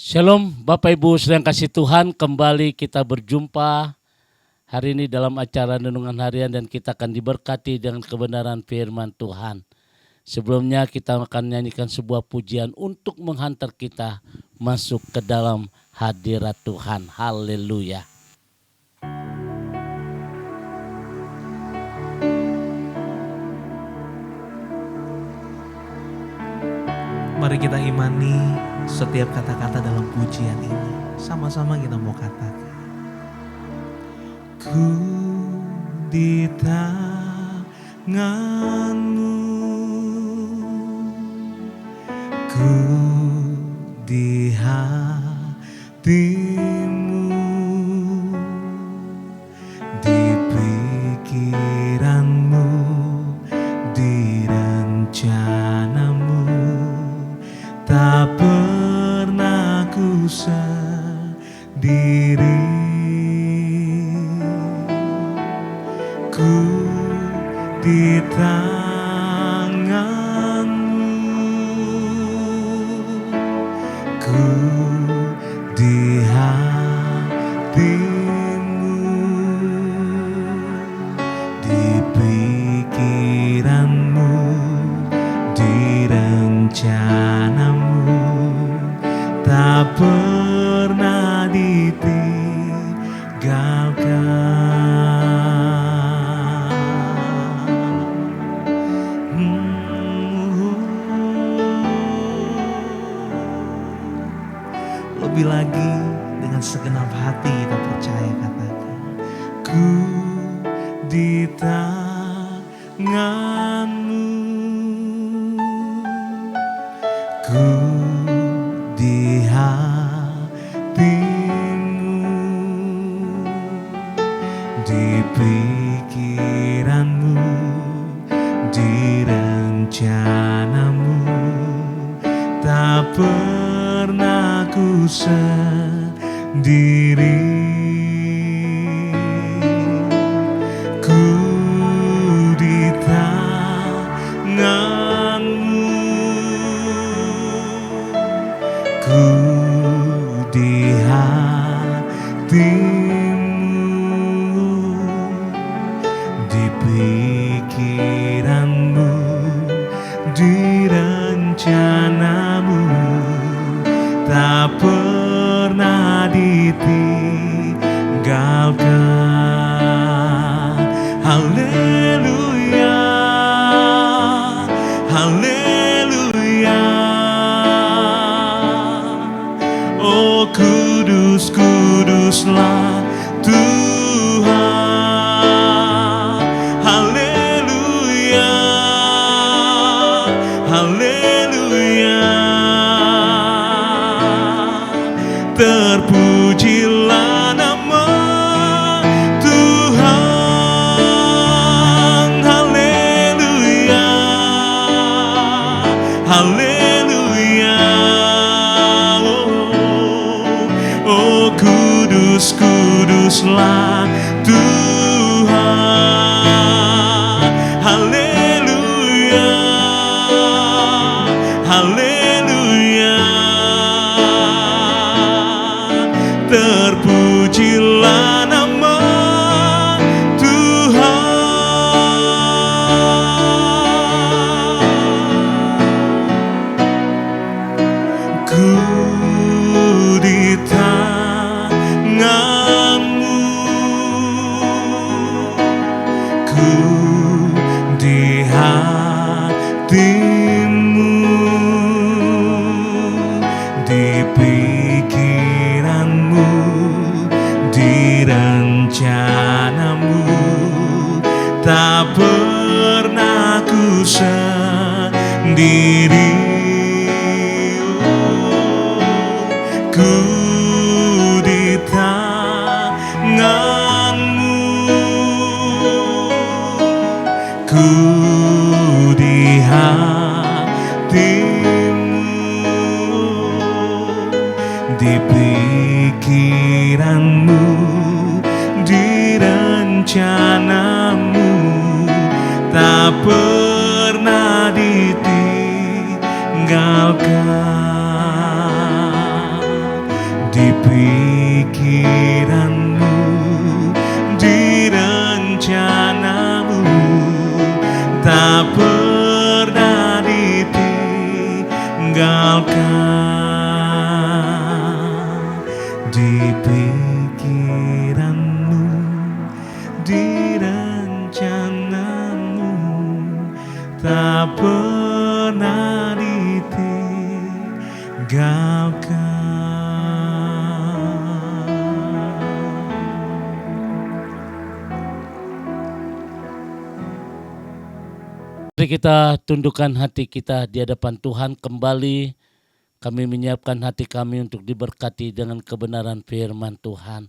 Shalom Bapak Ibu sedang kasih Tuhan, kembali kita berjumpa hari ini dalam acara Renungan Harian dan kita akan diberkati dengan kebenaran firman Tuhan. Sebelumnya kita akan nyanyikan sebuah pujian untuk menghantar kita masuk ke dalam hadirat Tuhan. Haleluya. Mari kita imani setiap kata-kata dalam pujian ini. Sama-sama kita mau katakan. Ku di tangan-Mu, ku di hati-Mu, di pikiran-Mu, di rencana-Mu. Tak pernah ku sendiri, ku di tangan-Mu, ku di hati-Mu, di pikiran-Mu, di rencana-Mu. Tak pernah ditinggalkan. Lebih lagi dengan segenap hati kita percaya, katakan. Ku di tangan-Mu, ku di hati-Mu, di pikiran-Mu, di rencana-Mu. Tak pernah ku sendiri, ku di tangan-Mu, ku di hati-Mu, di pikiran-Mu, di rencana-Mu. Tak pernah ditinggalkan. Haleluya, haleluya. Oh kudus, kuduslah Tuhan. Haleluya, haleluya. Terpujilah nama Tuhan. Haleluya, haleluya. Oh kudus, kuduslah Tuhan. Haleluya, haleluya. Terpujilah nama Tuhan. Ku di tangan-Mu, ku di hati-Mu, di pikiran-Mu, di rencana-Mu. Tak pernah ku sendiri, ku di tangan-Mu, ku di hati-Mu, di pikiran-Mu, di rencana-Mu. Tak pernah ditinggalkan. pikiranmu, di rencanamu, tak pernah ditinggalkan. Di pikiranmu, di rencanamu, tak pernah ditinggalkan. Mari kita tundukkan hati kita di hadapan Tuhan kembali. Kami menyiapkan hati kami untuk diberkati dengan kebenaran firman Tuhan.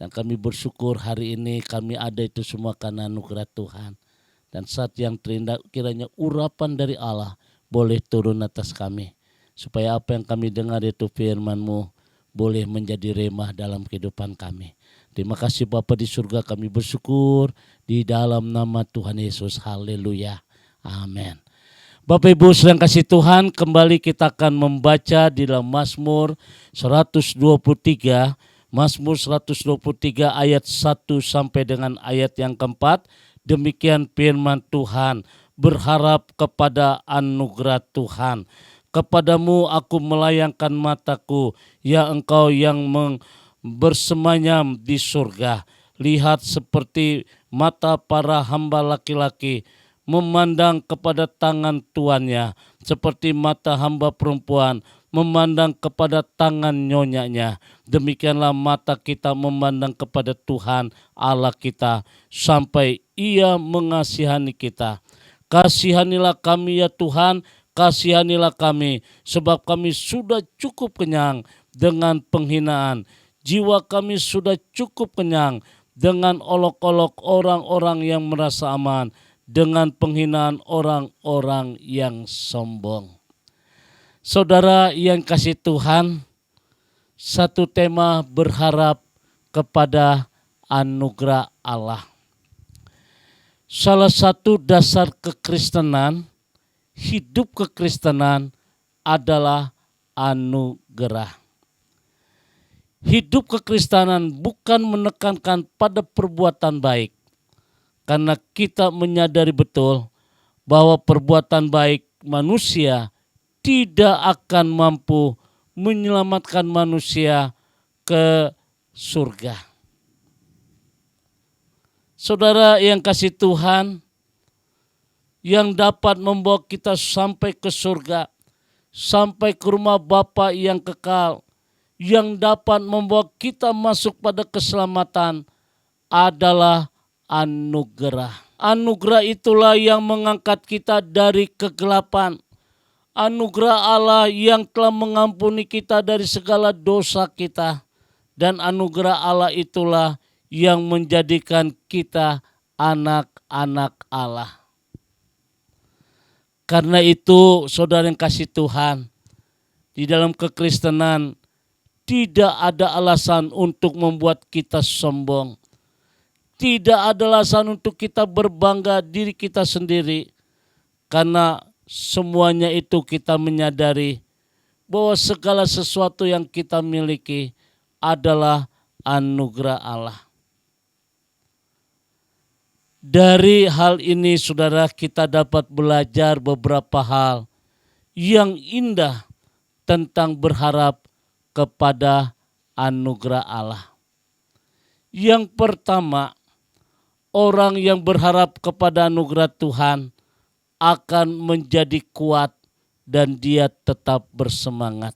Dan kami bersyukur hari ini kami ada itu semua karena anugerah Tuhan. Dan saat yang terindah kiranya urapan dari Allah boleh turun atas kami. Supaya apa yang kami dengar itu firman-Mu boleh menjadi remah dalam kehidupan kami. Terima kasih Bapa di surga, kami bersyukur di dalam nama Tuhan Yesus. Haleluya. Amin. Bapak Ibu sedang kasih Tuhan, kembali kita akan membaca di dalam Mazmur 123. Mazmur 123 ayat 1 sampai dengan ayat yang keempat. Demikian firman Tuhan, berharap kepada anugerah Tuhan. Kepadamu aku melayangkan mataku, ya Engkau yang bersemayam di surga. Lihat seperti mata para hamba laki-laki memandang kepada tangan tuannya, seperti mata hamba perempuan memandang kepada tangan nyonyanya. Demikianlah mata kita memandang kepada Tuhan Allah kita sampai Ia mengasihani kita. Kasihanilah kami ya Tuhan, kasihanilah kami, sebab kami sudah cukup kenyang dengan penghinaan. Jiwa kami sudah cukup kenyang dengan olok-olok orang-orang yang merasa aman, dengan penghinaan orang-orang yang sombong. Saudara yang kasih Tuhan, satu tema berharap kepada anugerah Allah. Salah satu dasar kekristenan, hidup kekristenan adalah anugerah. Hidup kekristenan bukan menekankan pada perbuatan baik, karena kita menyadari betul bahwa perbuatan baik manusia tidak akan mampu menyelamatkan manusia ke surga. Saudara yang kasih Tuhan, yang dapat membawa kita sampai ke surga, sampai ke rumah Bapa yang kekal, yang dapat membawa kita masuk pada keselamatan adalah anugerah. Anugerah itulah yang mengangkat kita dari kegelapan. Anugerah Allah yang telah mengampuni kita dari segala dosa kita. Dan anugerah Allah itulah yang menjadikan kita anak-anak Allah. Karena itu saudara yang kasih Tuhan, di dalam kekristenan tidak ada alasan untuk membuat kita sombong. Tidak ada alasan untuk kita berbangga diri kita sendiri. Karena semuanya itu kita menyadari bahwa segala sesuatu yang kita miliki adalah anugerah Allah. Dari hal ini saudara, kita dapat belajar beberapa hal yang indah tentang berharap kepada anugerah Allah. Yang pertama, orang yang berharap kepada anugerah Tuhan akan menjadi kuat dan dia tetap bersemangat.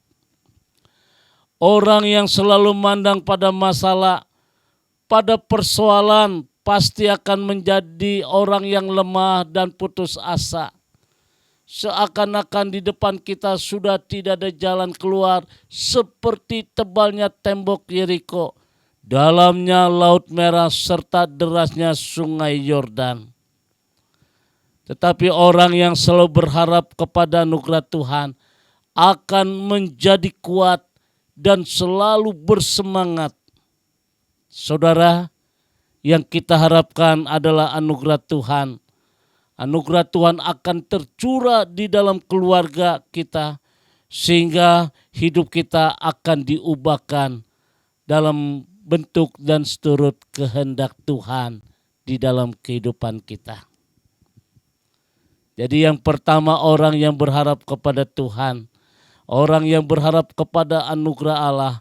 Orang yang selalu mandang pada masalah, pada persoalan, pasti akan menjadi orang yang lemah dan putus asa. Seakan-akan di depan kita sudah tidak ada jalan keluar, seperti tebalnya tembok Yeriko, dalamnya Laut Merah serta derasnya Sungai Yordan. Tetapi orang yang selalu berharap kepada anugerah Tuhan akan menjadi kuat dan selalu bersemangat. Saudara, yang kita harapkan adalah anugerah Tuhan. Anugerah Tuhan akan tercurah di dalam keluarga kita, sehingga hidup kita akan diubahkan dalam bentuk dan seturut kehendak Tuhan di dalam kehidupan kita. Jadi yang pertama, orang yang berharap kepada Tuhan, orang yang berharap kepada anugerah Allah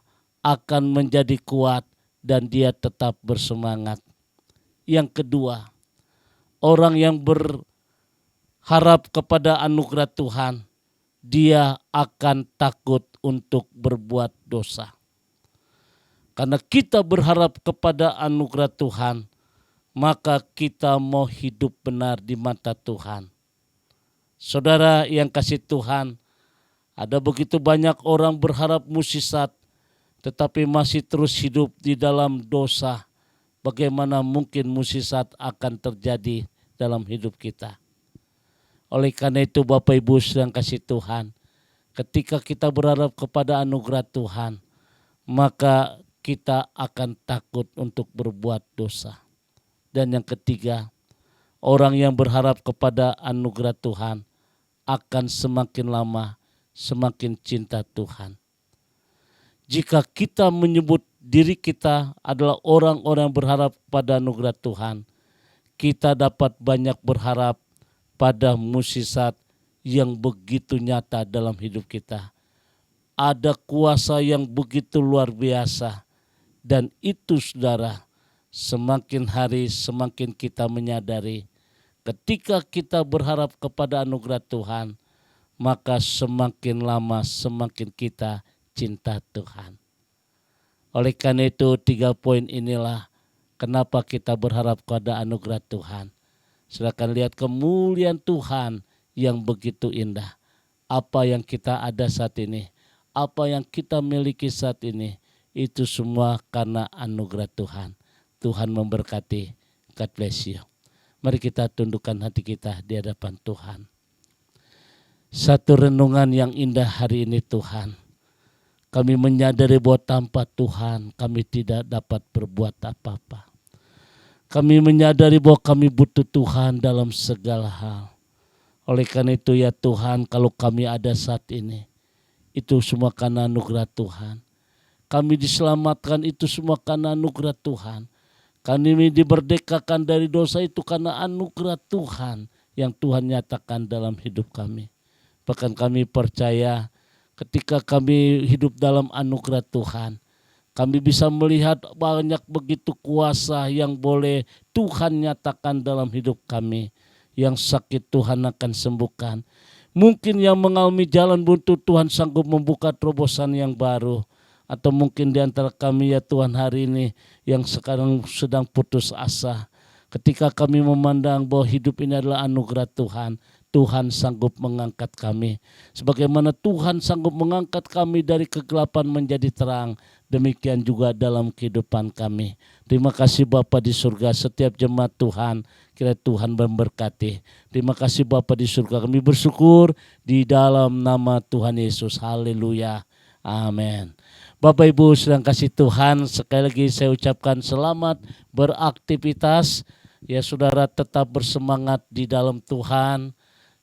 akan menjadi kuat dan dia tetap bersemangat. Yang kedua, orang yang berharap kepada anugerah Tuhan, dia akan takut untuk berbuat dosa. Karena kita berharap kepada anugerah Tuhan, maka kita mau hidup benar di mata Tuhan. Saudara yang kasih Tuhan, ada begitu banyak orang berharap mukjizat, tetapi masih terus hidup di dalam dosa. Bagaimana mungkin mukjizat akan terjadi dalam hidup kita? Oleh karena itu Bapak Ibu yang kasih Tuhan, ketika kita berharap kepada anugerah Tuhan, maka kita akan takut untuk berbuat dosa. Dan yang ketiga, orang yang berharap kepada anugerah Tuhan akan semakin lama semakin cinta Tuhan. Jika kita menyebut diri kita adalah orang-orang yang berharap pada anugerah Tuhan, kita dapat banyak berharap pada mukjizat yang begitu nyata dalam hidup kita. Ada kuasa yang begitu luar biasa, dan itu saudara, semakin hari semakin kita menyadari ketika kita berharap kepada anugerah Tuhan, maka semakin lama semakin kita cinta Tuhan. Oleh karena itu 3 poin inilah kenapa kita berharap kepada anugerah Tuhan. Silakan lihat kemuliaan Tuhan yang begitu indah. Apa yang kita ada saat ini, apa yang kita miliki saat ini, itu semua karena anugerah Tuhan. Tuhan memberkati. God bless you. Mari kita tundukkan hati kita di hadapan Tuhan. Satu renungan yang indah hari ini Tuhan. Kami menyadari bahwa tanpa Tuhan kami tidak dapat berbuat apa-apa. Kami menyadari bahwa kami butuh Tuhan dalam segala hal. Oleh karena itu ya Tuhan, kalau kami ada saat ini, itu semua karena anugerah Tuhan. Kami diselamatkan itu semua karena anugerah Tuhan. Kami diberdekakan dari dosa itu karena anugerah Tuhan yang Tuhan nyatakan dalam hidup kami. Bahkan kami percaya ketika kami hidup dalam anugerah Tuhan, kami bisa melihat banyak begitu kuasa yang boleh Tuhan nyatakan dalam hidup kami. Yang sakit Tuhan akan sembuhkan. Mungkin yang mengalami jalan buntu Tuhan sanggup membuka terobosan yang baru. Atau mungkin di antara kami ya Tuhan hari ini yang sekarang sedang putus asa. Ketika kami memandang bahwa hidup ini adalah anugerah Tuhan, Tuhan sanggup mengangkat kami. Sebagaimana Tuhan sanggup mengangkat kami dari kegelapan menjadi terang, demikian juga dalam kehidupan kami. Terima kasih Bapa di surga, setiap jemaat Tuhan, kiranya Tuhan memberkati. Terima kasih Bapa di surga, kami bersyukur di dalam nama Tuhan Yesus. Haleluya. Amin. Bapak Ibu sedang kasih Tuhan, sekali lagi saya ucapkan selamat beraktivitas. Ya saudara, tetap bersemangat di dalam Tuhan.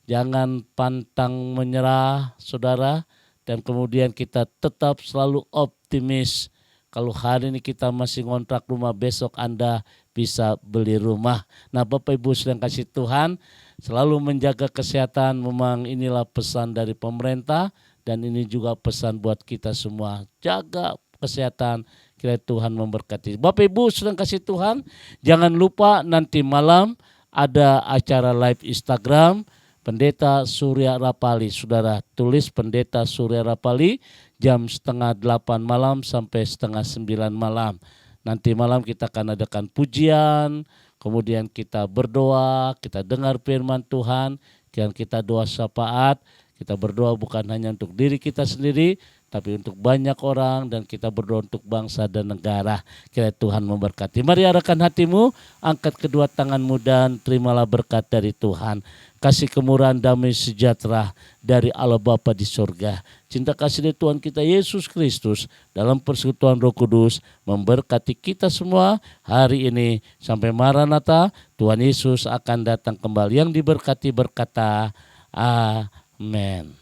Jangan pantang menyerah saudara. Dan kemudian kita tetap selalu optimis. Kalau hari ini kita masih ngontrak rumah, besok Anda bisa beli rumah. Nah Bapak Ibu sedang kasih Tuhan, selalu menjaga kesehatan. Memang inilah pesan dari pemerintah. Dan ini juga pesan buat kita semua. Jaga kesehatan, kiranya Tuhan memberkati. Bapak Ibu sedang kasih Tuhan, jangan lupa nanti malam ada acara live Instagram Pendeta Surya Rapali. Saudara tulis Pendeta Surya Rapali jam 7:30 malam sampai 8:30 malam. Nanti malam kita akan adakan pujian, kemudian kita berdoa, kita dengar firman Tuhan, dan kita doa syafaat. Kita berdoa bukan hanya untuk diri kita sendiri, tapi untuk banyak orang, dan kita berdoa untuk bangsa dan negara. Kiranya Tuhan memberkati. Mari arahkan hatimu, angkat kedua tanganmu dan terimalah berkat dari Tuhan. Kasih kemurahan damai sejahtera dari Allah Bapa di surga. Cinta kasih dari Tuhan kita Yesus Kristus dalam persekutuan Roh Kudus memberkati kita semua hari ini. Sampai Maranatha, Tuhan Yesus akan datang kembali. Yang diberkati berkata, Amen.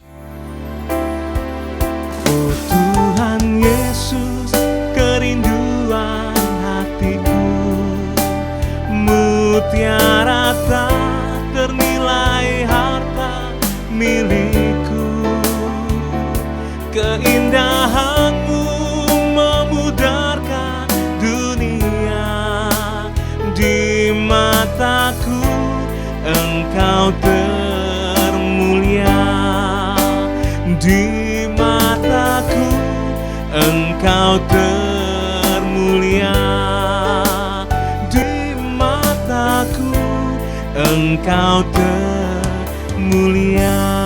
Oh Tuhan Yesus, kerinduan mutiara tak ternilai harta milikku. Keindahanmu memudarkan dunia. Di mataku engkau termulia. Di mataku engkau termulia. Di mataku engkau termulia.